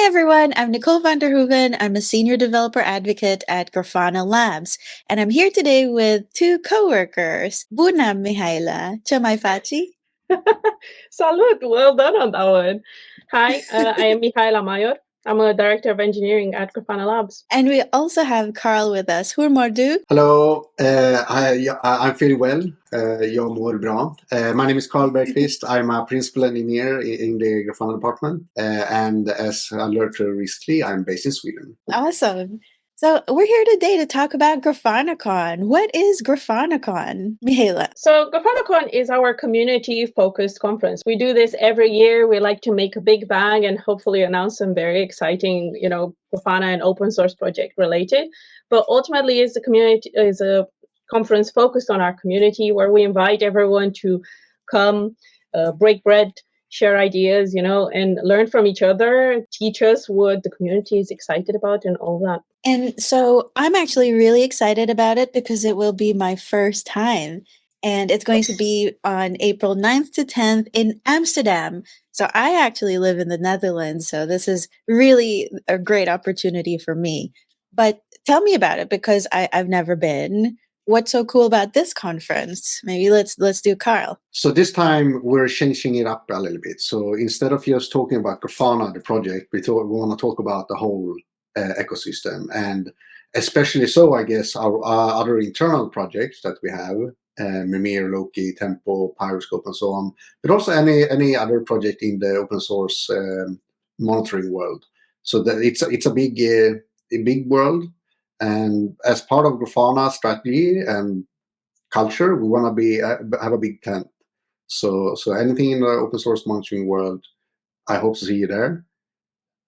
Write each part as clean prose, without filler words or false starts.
everyone, I'm Nicole van der Hoeven. I'm a senior developer advocate at Grafana Labs, and I'm here today with two coworkers, Buna Mihaela Chamaifachi. Salud, well done on that one. Hi, I am Mihaela Mayor. I'm a director of engineering at Grafana Labs. And we also have Carl with us. Hur mår du? Hello, I'm feeling well. Jag mår bra. My name is Carl Bergqvist. I'm a principal engineer in the Grafana department. And as I learned recently, I'm based in Sweden. Awesome. So we're here today to talk about GrafanaCon. What is GrafanaCon, Mihaela? So GrafanaCon is our community-focused conference. We do this every year. We like to make a big bang and hopefully announce some very exciting, Grafana and open source project related. But ultimately, it's a conference focused on our community where we invite everyone to come, break bread, share ideas, and learn from each other, teach us what the community is excited about and all that. And so I'm actually really excited about it because it will be my first time. And it's going to be on April 9th to 10th in Amsterdam. So I actually live in the Netherlands. So this is really a great opportunity for me. But tell me about it because I've never been. What's so cool about this conference? Maybe let's do Carl. So this time we're changing it up a little bit. So instead of just talking about Grafana, the project, we want to talk about the whole ecosystem, and especially so, I guess, our other internal projects that we have, Mimir, Loki, Tempo, Pyroscope, and so on, but also any other project in the open source monitoring world. So that it's a big world. And as part of Grafana strategy and culture, we want to have a big tent. So anything in the open source monitoring world, I hope to see you there.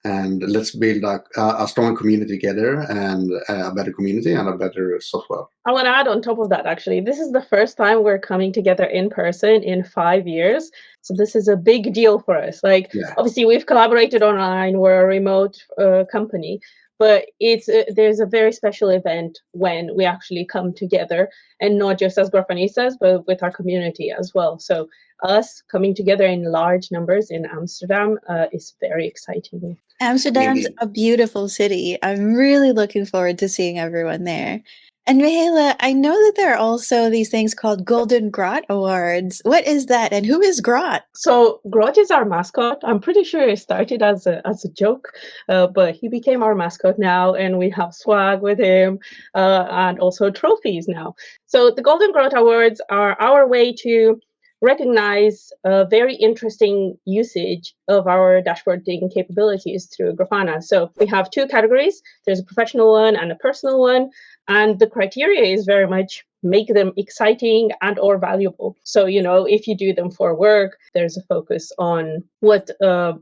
And let's build a strong community together, and a better community and a better software. I want to add on top of that, actually, this is the first time we're coming together in person in 5 years. So this is a big deal for us. Obviously, we've collaborated online. We're a remote company. But there's a very special event when we actually come together, and not just as Grafanistas, but with our community as well. So us coming together in large numbers in Amsterdam is very exciting. Amsterdam's a beautiful city. I'm really looking forward to seeing everyone there. And Mihaela, I know that there are also these things called Golden Grot Awards. What is that, and who is Grot? So Grot is our mascot. I'm pretty sure it started as a joke, but he became our mascot now, and we have swag with him, and also trophies now. So the Golden Grot Awards are our way to recognize a very interesting usage of our dashboarding capabilities through Grafana. So we have two categories. There's a professional one and a personal one. And the criteria is very much make them exciting and or valuable. So, if you do them for work, there's a focus on what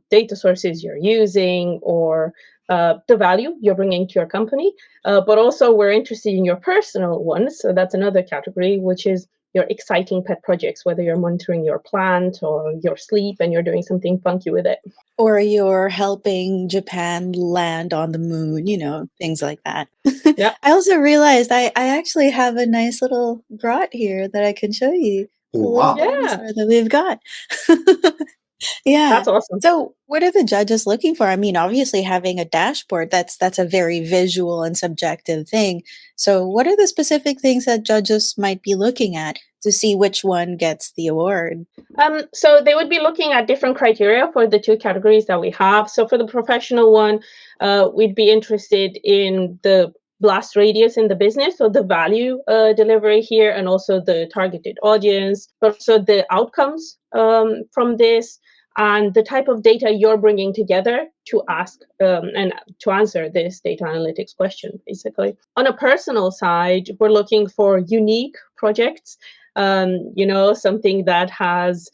data sources you're using or the value you're bringing to your company. But also we're interested in your personal ones. So that's another category, which is your exciting pet projects, whether you're monitoring your plant or your sleep and you're doing something funky with it. Or you're helping Japan land on the moon, things like that. Yeah. I also realized I actually have a nice little grot here that I can show you. Wow. Yeah. That we've got. Yeah. That's awesome. So what are the judges looking for? I mean, obviously having a dashboard, that's a very visual and subjective thing. So what are the specific things that judges might be looking at to see which one gets the award? So they would be looking at different criteria for the two categories that we have. So for the professional one, we'd be interested in the blast radius in the business, so the value delivery here, and also the targeted audience, but also the outcomes from this, and the type of data you're bringing together to ask and to answer this data analytics question, basically. On a personal side, we're looking for unique projects, something that has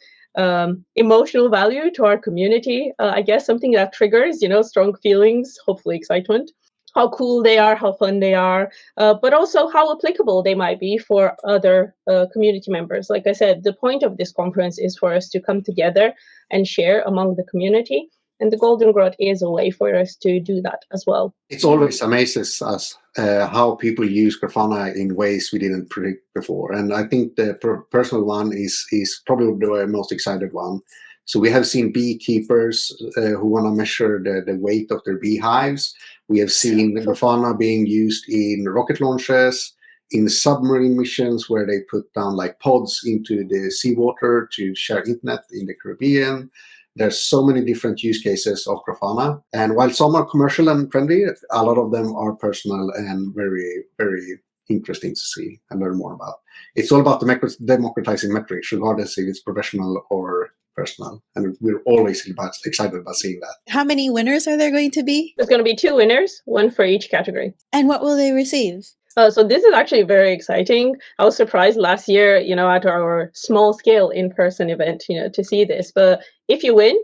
emotional value to our community, I guess something that triggers, strong feelings, hopefully excitement, how cool they are, how fun they are, but also how applicable they might be for other community members. Like I said, the point of this conference is for us to come together and share among the community. And the Golden Grot is a way for us to do that as well. It always amazes us how people use Grafana in ways we didn't predict before. And I think the personal one is probably the most excited one. So we have seen beekeepers who want to measure the weight of their beehives. We have seen Grafana being used in rocket launches, in submarine missions where they put down like pods into the seawater to share internet in the Caribbean. There's so many different use cases of Grafana. And while some are commercial and friendly, a lot of them are personal and very, very interesting to see and learn more about. It's all about democratizing metrics, regardless if it's professional or personal. And we're always excited about seeing that. How many winners are there going to be? There's going to be 2 winners, one for each category. And what will they receive? So this is actually very exciting. I was surprised last year, at our small scale in-person event, to see this. But if you win,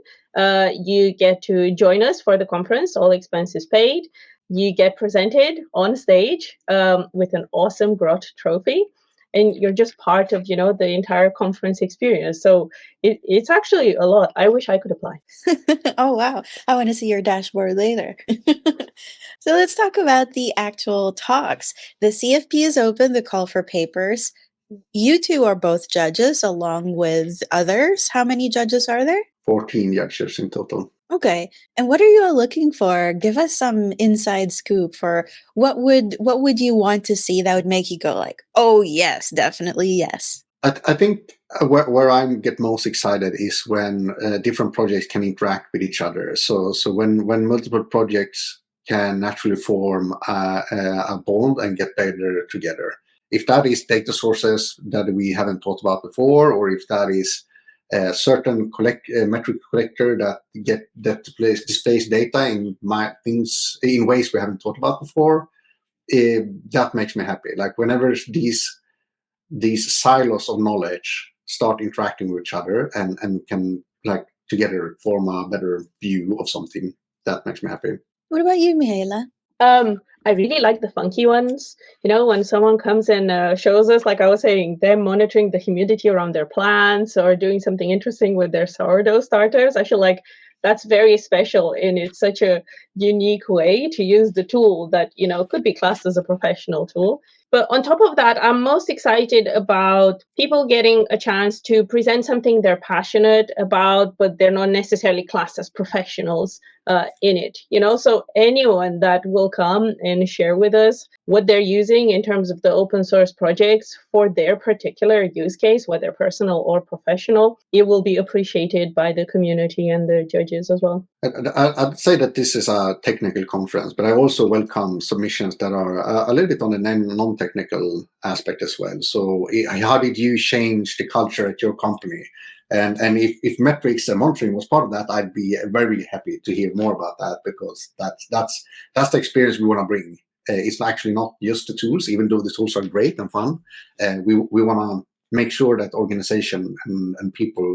you get to join us for the conference, all expenses paid. You get presented on stage with an awesome Grot trophy. And you're just part of, the entire conference experience. So it's actually a lot. I wish I could apply. Oh, wow. I want to see your dashboard later. So let's talk about the actual talks. The CFP is open, the call for papers. You two are both judges along with others. How many judges are there? 14 judges in total. Okay. And what are you all looking for? Give us some inside scoop for what would you want to see that would make you go like, oh yes, definitely yes. I think where I get most excited is when different projects can interact with each other. So when multiple projects can naturally form a bond and get better together. If that is data sources that we haven't talked about before, or if that is a certain metric collector that displays data in ways we haven't talked about before, that makes me happy. Like whenever these silos of knowledge start interacting with each other and can like together form a better view of something, that makes me happy. What about you, Mihaela? I really like the funky ones. When someone comes and shows us, like I was saying, them monitoring the humidity around their plants or doing something interesting with their sourdough starters. I feel like that's very special, and it's such a unique way to use the tool that, could be classed as a professional tool. But on top of that, I'm most excited about people getting a chance to present something they're passionate about, but they're not necessarily classed as professionals in it. So anyone that will come and share with us what they're using in terms of the open source projects for their particular use case, whether personal or professional, it will be appreciated by the community and the judges as well. I'd say that this is a technical conference, but I also welcome submissions that are a little bit on the non-technical aspect as well. So how did you change the culture at your company? And if metrics and monitoring was part of that, I'd be very happy to hear more about that, because that's the experience we want to bring. It's actually not just the tools, even though the tools are great and fun. We want to make sure that organization and people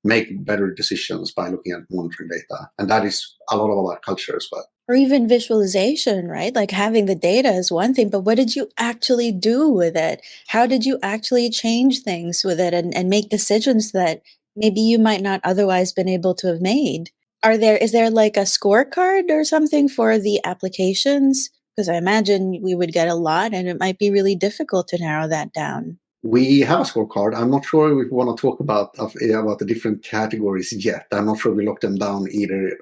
make better decisions by looking at monitoring data. And that is a lot of our culture as well. Or even visualization, right? Like having the data is one thing, but what did you actually do with it? How did you actually change things with it and make decisions that maybe you might not otherwise been able to have made? Is there like a scorecard or something for the applications? Because I imagine we would get a lot and it might be really difficult to narrow that down. We have a scorecard. I'm not sure if we want to talk about the different categories yet. I'm not sure we lock them down either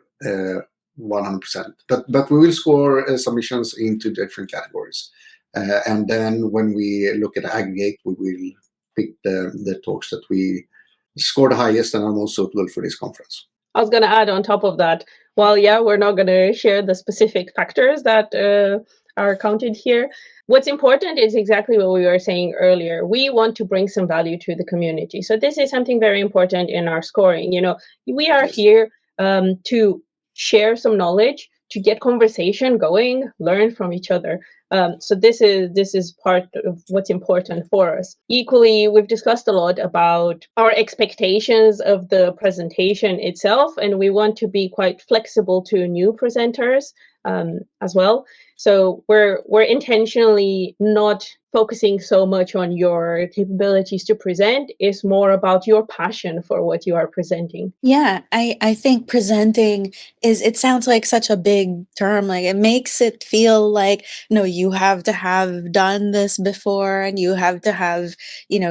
100%. But we will score submissions into different categories. And then when we look at the aggregate, we will pick the talks that we score the highest and are most suitable for this conference. I was going to add on top of that, while we're not going to share the specific factors that are counted here, what's important is exactly what we were saying earlier. We want to bring some value to the community. So this is something very important in our scoring. We are here to share some knowledge, to get conversation going, learn from each other. So this is part of what's important for us. Equally, we've discussed a lot about our expectations of the presentation itself, and we want to be quite flexible to new presenters as well. So we're intentionally not focusing so much on your capabilities to present. It's more about your passion for what you are presenting. Yeah, I think presenting it sounds like such a big term. Like it makes it feel like, no, you have to have done this before and you have to have,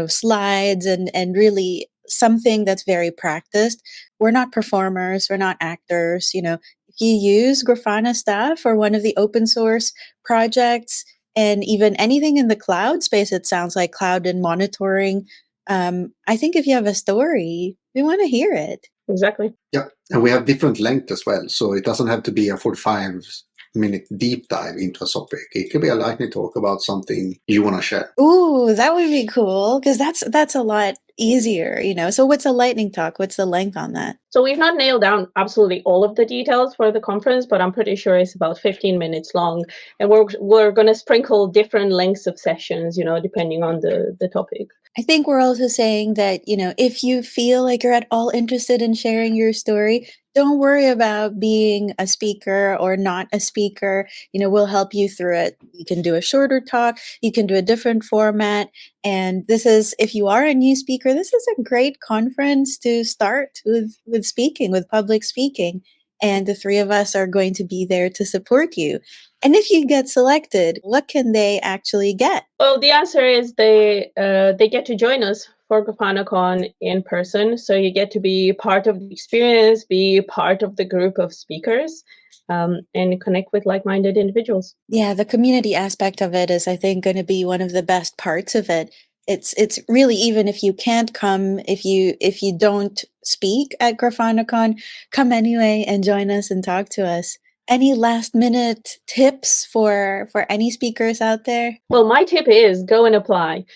slides and really something that's very practiced. We're not performers, we're not actors. If you use Grafana stuff or one of the open source projects, and even anything in the cloud space, it sounds like cloud and monitoring. I think if you have a story, we want to hear it. Exactly. Yeah, and we have different length as well, so it doesn't have to be a 45-minute deep dive into a topic. It could be a lightning talk about something you want to share. Ooh, that would be cool, because that's a lot easier. So what's a lightning talk? What's the length on that? So we've not nailed down absolutely all of the details for the conference, but I'm pretty sure it's about 15 minutes long. And we're going to sprinkle different lengths of sessions, depending on the topic. I think we're also saying that, if you feel like you're at all interested in sharing your story, don't worry about being a speaker or not a speaker. We'll help you through it. You can do a shorter talk, you can do a different format. And if you are a new speaker, this is a great conference to start with speaking, with public speaking. And the three of us are going to be there to support you. And if you get selected, what can they actually get? Well, the answer is they get to join us for GrafanaCon in person. So you get to be part of the experience, be part of the group of speakers, and connect with like-minded individuals. Yeah, the community aspect of it is, I think, going to be one of the best parts of it. It's really, even if you can't come, if you don't speak at GrafanaCon, come anyway and join us and talk to us. Any last minute tips for any speakers out there? Well, my tip is go and apply.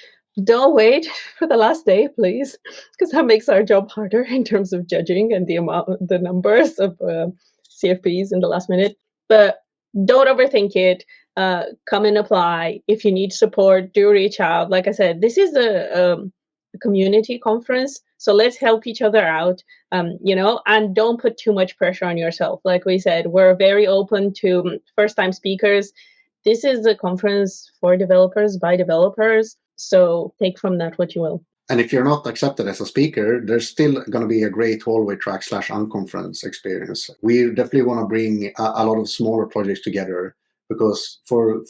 Don't wait for the last day, please, because that makes our job harder in terms of judging and the numbers of CFPs in the last minute. But don't overthink it. Come and apply. If you need support, do reach out. Like I said, this is a community conference, so let's help each other out. And don't put too much pressure on yourself. Like we said, we're very open to first-time speakers. This is a conference for developers by developers, so take from that what you will. And if you're not accepted as a speaker, there's still going to be a great hallway track / unconference experience. We definitely want to bring a lot of smaller projects together, because for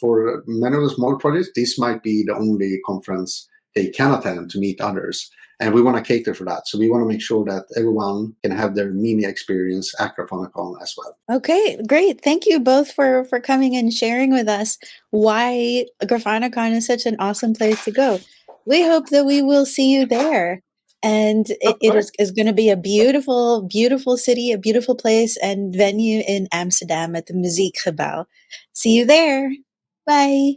many of the smaller projects, this might be the only conference they can attend to meet others. And we want to cater for that. So we want to make sure that everyone can have their mini experience at GrafanaCon as well. Okay, great. Thank you both for coming and sharing with us why GrafanaCon is such an awesome place to go. We hope that we will see you there. And it is going to be a beautiful, beautiful city, a beautiful place and venue in Amsterdam at the Muziekgebouw. See you there. Bye.